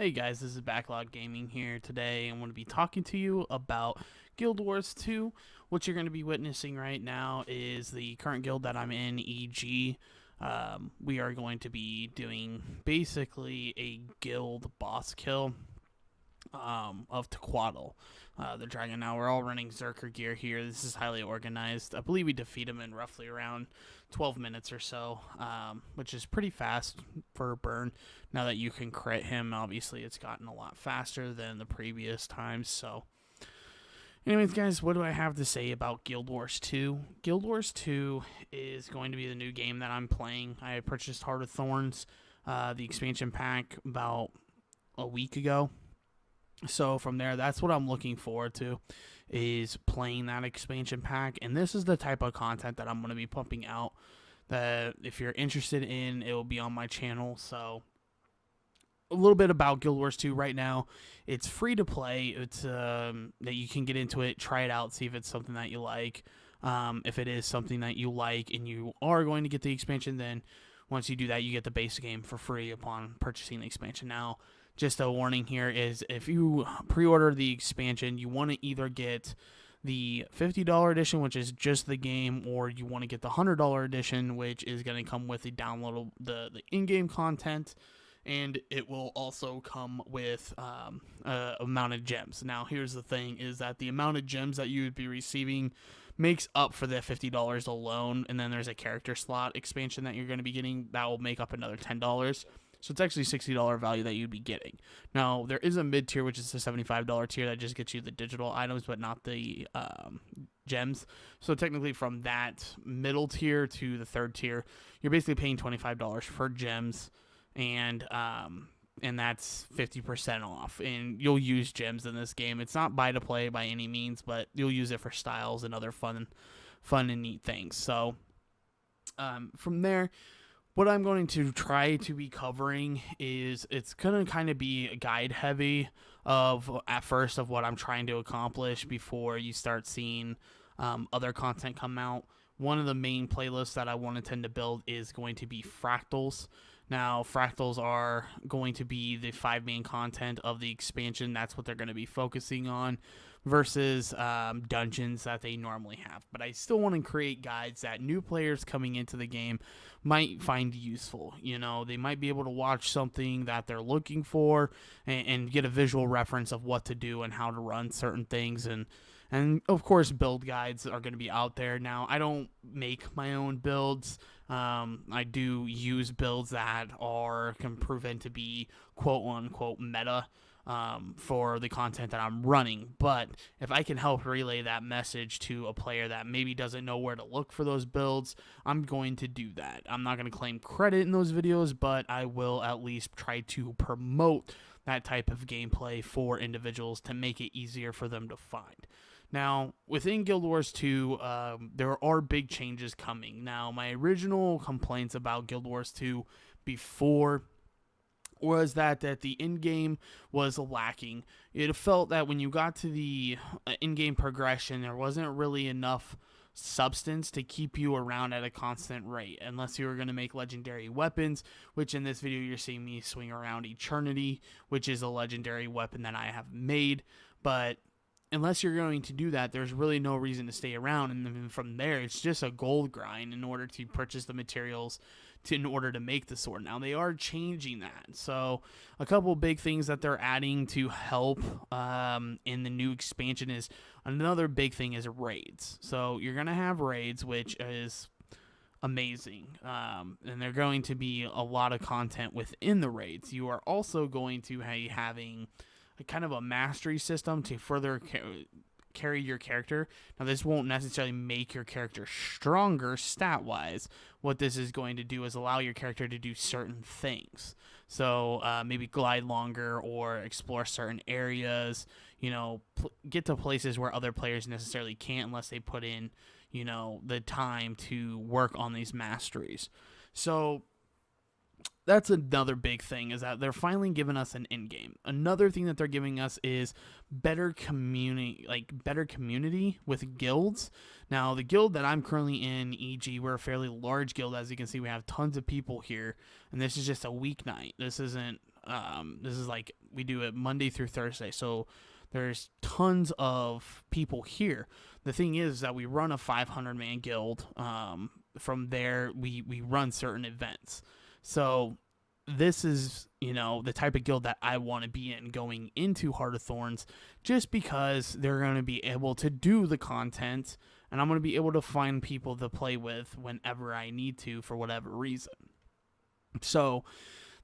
Hey guys, this is Backlog Gaming here. Today I'm going to be talking to you about Guild Wars 2. What you're going to be witnessing right now is the current guild that I'm in, EG. We are going to be doing basically a guild boss kill of Tequatl, the dragon. Now we're all running Zerker gear here. This is highly organized. I believe we defeat him in roughly around 12 minutes or so, which is pretty fast for a burn. Now that you can crit him, obviously it's gotten a lot faster than the previous times. So anyways, guys, what do I have to say about Guild Wars 2? Guild Wars 2 is going to be the new game that I'm playing. I purchased Heart of Thorns, the expansion pack, about a week ago. So from there, that's what I'm looking forward to, is playing that expansion pack. And this is the type of content that I'm going to be pumping out, that if you're interested in, it will be on my channel. So a little bit about Guild Wars 2 right now. It's free to play. It's that you can get into it, try it out, see if it's something that you like. If it is something that you like and you are going to get the expansion, then once you do that, you get the base game for free upon purchasing the expansion. Now, just a warning here is if you pre-order the expansion, you want to either get the $50 edition, which is just the game, or you want to get the $100 edition, which is going to come with the downloadable, the in-game content, and it will also come with amount of gems. Now, here's the thing, is that the amount of gems that you would be receiving makes up for the $50 alone, and then there's a character slot expansion that you're going to be getting that will make up another $10. So it's actually $60 value that you'd be getting. Now, there is a mid-tier, which is the $75 tier that just gets you the digital items, but not the gems. So technically from that middle tier to the third tier, you're basically paying $25 for gems, and that's 50% off. And you'll use gems in this game. It's not buy to play by any means, but you'll use it for styles and other fun and neat things. So from there, what I'm going to try to be covering is, it's going to kind of be guide heavy at first of what I'm trying to accomplish before you start seeing other content come out. One of the main playlists that I want to tend to build is going to be fractals. Now, fractals are going to be the 5 main content of the expansion. That's what they're going to be focusing on, versus dungeons that they normally have. But I still want to create guides that new players coming into the game might find useful. You know, they might be able to watch something that they're looking for and get a visual reference of what to do and how to run certain things. And of course, build guides are going to be out there. Now, I don't make my own builds. I do use builds that can proven to be quote-unquote meta for the content that I'm running. But if I can help relay that message to a player that maybe doesn't know where to look for those builds, I'm going to do that. I'm not going to claim credit in those videos, but I will at least try to promote that type of gameplay for individuals to make it easier for them to find. Now, within Guild Wars 2, there are big changes coming. Now, my original complaints about Guild Wars 2 before was that the in-game was lacking. It felt that when you got to the in-game progression, there wasn't really enough substance to keep you around at a constant rate, unless you were going to make legendary weapons, which in this video you're seeing me swing around Eternity, which is a legendary weapon that I have made. But unless you're going to do that, there's really no reason to stay around, and then from there, it's just a gold grind in order to purchase the materials in order to make the sword. Now, they are changing that. So, a couple big things that they're adding to help in the new expansion is, another big thing is raids. So, you're going to have raids, which is amazing. And they're going to be a lot of content within the raids. You are also going to be having kind of a mastery system to further carry your character. Now, this won't necessarily make your character stronger stat-wise. What this is going to do is allow your character to do certain things. So maybe glide longer or explore certain areas, get to places where other players necessarily can't unless they put in, the time to work on these masteries. So that's another big thing, is that they're finally giving us an end game. Another thing that they're giving us is better community with guilds. Now, the guild that I'm currently in, EG, we're a fairly large guild. As you can see, we have tons of people here, and this is just a weeknight. This isn't. This is like we do it Monday through Thursday, so there's tons of people here. The thing is that we run a 500-man guild. From there, we run certain events. So this is, the type of guild that I want to be in going into Heart of Thorns, just because they're going to be able to do the content, and I'm going to be able to find people to play with whenever I need to for whatever reason. So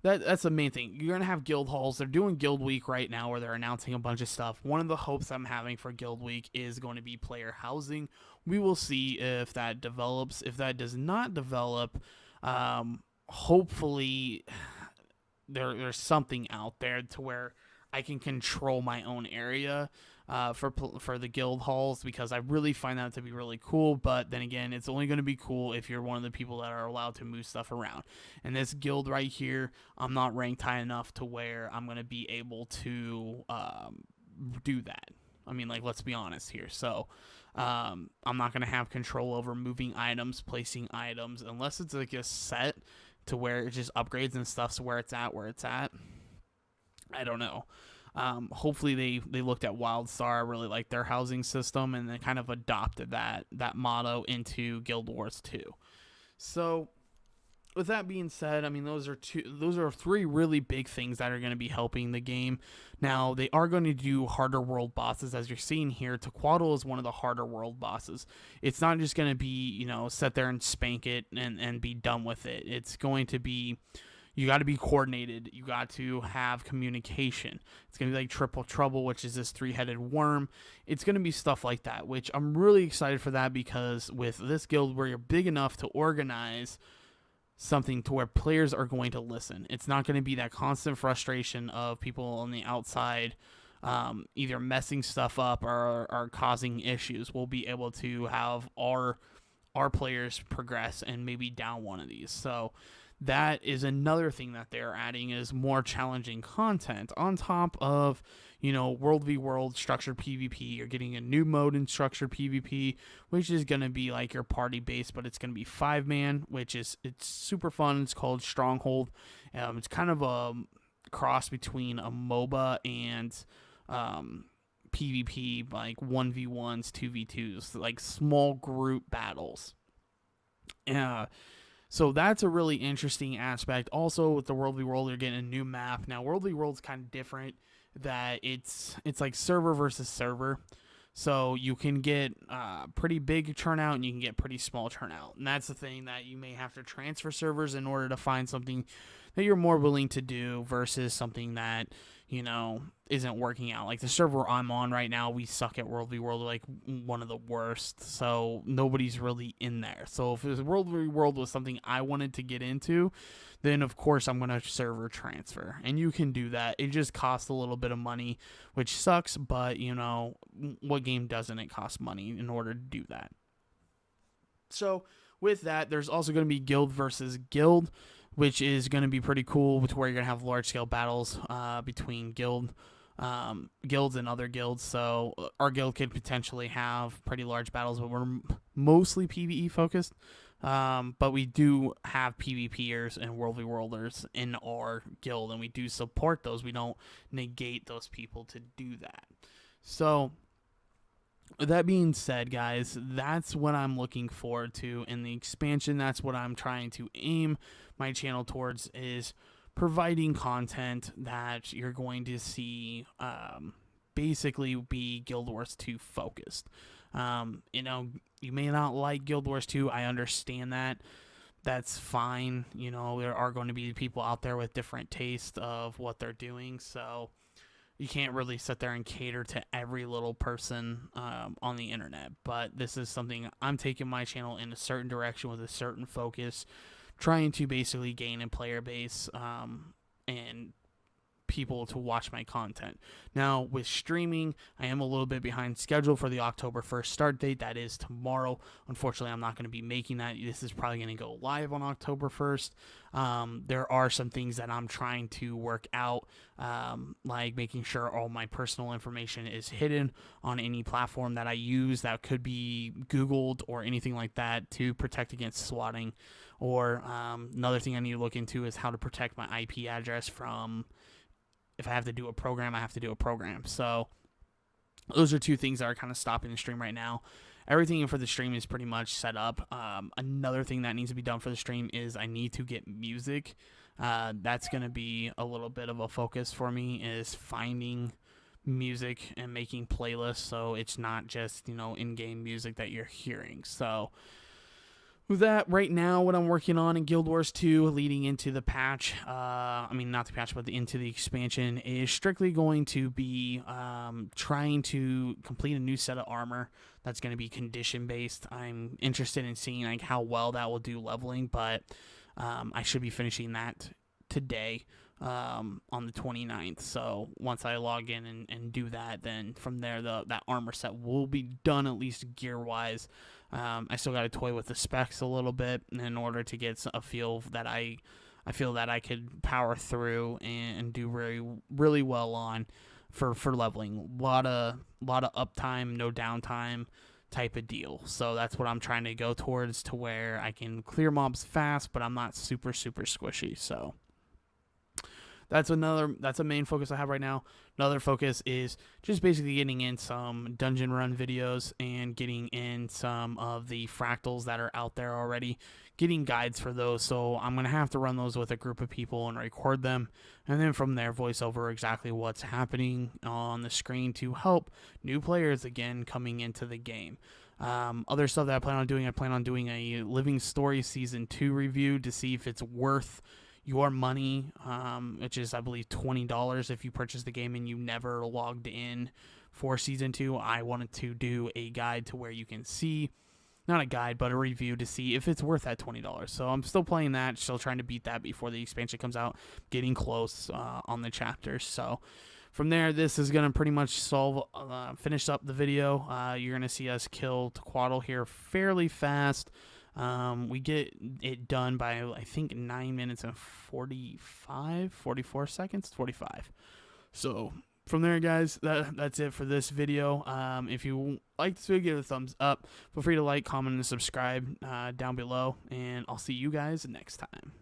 that's the main thing. You're going to have guild halls. They're doing Guild Week right now, where they're announcing a bunch of stuff. One of the hopes I'm having for Guild Week is going to be player housing. We will see if that develops. If that does not develop, hopefully there's something out there to where I can control my own area for the guild halls, because I really find that to be really cool. But then again, it's only going to be cool if you're one of the people that are allowed to move stuff around. And this guild right here, I'm not ranked high enough to where I'm going to be able to do that. I mean, let's be honest here. So I'm not going to have control over moving items, placing items, unless it's like a set to where it just upgrades and stuff to where it's at. I don't know. Hopefully they looked at WildStar, really liked their housing system, and they kind of adopted that motto into Guild Wars 2. So with that being said, I mean, those are three really big things that are going to be helping the game. Now, they are going to do harder world bosses, as you're seeing here. Tequatl is one of the harder world bosses. It's not just going to be, sit there and spank it and be done with it. It's going to be, you got to be coordinated. You got to have communication. It's going to be like Triple Trouble, which is this 3-headed worm. It's going to be stuff like that, which I'm really excited for that, because with this guild where you're big enough to organize something to where players are going to listen. It's not going to be that constant frustration of people on the outside either messing stuff up or causing issues. We'll be able to have our players progress and maybe down one of these. So that is another thing that they're adding, is more challenging content on top of, World v World structured PvP. You're getting a new mode in structured PvP, which is going to be like your party base, but it's going to be 5-man, it's super fun. It's called Stronghold. It's kind of a cross between a MOBA and PvP, like 1v1s, 2v2s, like small group battles. So that's a really interesting aspect. Also, with the World v World, you're getting a new map. Now, World v World's kind of different, that it's like server versus server. So you can get pretty big turnout and you can get pretty small turnout. And that's the thing, that you may have to transfer servers in order to find something that you're more willing to do versus something that, isn't working out. Like the server I'm on right now, we suck at World v World, like one of the worst. So nobody's really in there. So if World v World was something I wanted to get into, then of course I'm going to server transfer. And you can do that. It just costs a little bit of money, which sucks, but what game doesn't it cost money in order to do that? So with that, there's also going to be guild versus guild, which is going to be pretty cool, with where you're going to have large-scale battles between guilds and other guilds. So our guild could potentially have pretty large battles, but we're mostly PvE focused. But we do have PvPers and World v Worlders in our guild, and we do support those. We don't negate those people to do that. So with that being said, guys, that's what I'm looking forward to in the expansion. That's what I'm trying to aim my channel towards, is providing content that you're going to see basically be Guild Wars 2 focused. You may not like Guild Wars 2. I understand that. That's fine. There are going to be people out there with different tastes of what they're doing. So you can't really sit there and cater to every little person on the internet. But this is something I'm taking my channel in a certain direction with a certain focus, trying to basically gain a player base and people to watch my content. Now, with streaming, I am a little bit behind schedule for the October 1st start date. That is tomorrow. Unfortunately, I'm not going to be making that. This is probably going to go live on October 1st. There are some things that I'm trying to work out, like making sure all my personal information is hidden on any platform that I use that could be Googled or anything like that to protect against swatting. Or another thing I need to look into is how to protect my IP address from, if I have to do a program, I have to do a program. So those are two things that are kind of stopping the stream right now. Everything for the stream is pretty much set up. Another thing that needs to be done for the stream is I need to get music. That's going to be a little bit of a focus for me, is finding music and making playlists so it's not just, in-game music that you're hearing. So with that, right now, what I'm working on in Guild Wars 2 leading into the patch, not the patch, but into the expansion, is strictly going to be trying to complete a new set of armor that's going to be condition-based. I'm interested in seeing how well that will do leveling, but I should be finishing that today on the 29th. So once I log in and do that, then from there, that armor set will be done, at least gear-wise. I still got to toy with the specs a little bit in order to get a feel that I feel that I could power through and do really, really well on for leveling. A lot of uptime, no downtime type of deal. So that's what I'm trying to go towards, to where I can clear mobs fast, but I'm not super, super squishy. So that's a main focus I have right now. Another focus is just basically getting in some dungeon run videos and getting in some of the fractals that are out there already, getting guides for those. So I'm going to have to run those with a group of people and record them, and then from there voice over exactly what's happening on the screen to help new players again coming into the game. Other stuff that I plan on doing a Living Story Season 2 review to see if it's worth your money, which is, I believe, $20 if you purchase the game and you never logged in for Season 2. I wanted to do a guide to where you can see, not a guide, but a review to see if it's worth that $20. So I'm still playing that, still trying to beat that before the expansion comes out, getting close on the chapters. So from there, this is going to pretty much finish up the video. You're going to see us kill Tequatl here fairly fast. We get it done by, I think, 9 minutes and 44 seconds, 45. So from there, guys, that's it for this video. If you like this video, give it a thumbs up. Feel free to like, comment, and subscribe down below, and I'll see you guys next time.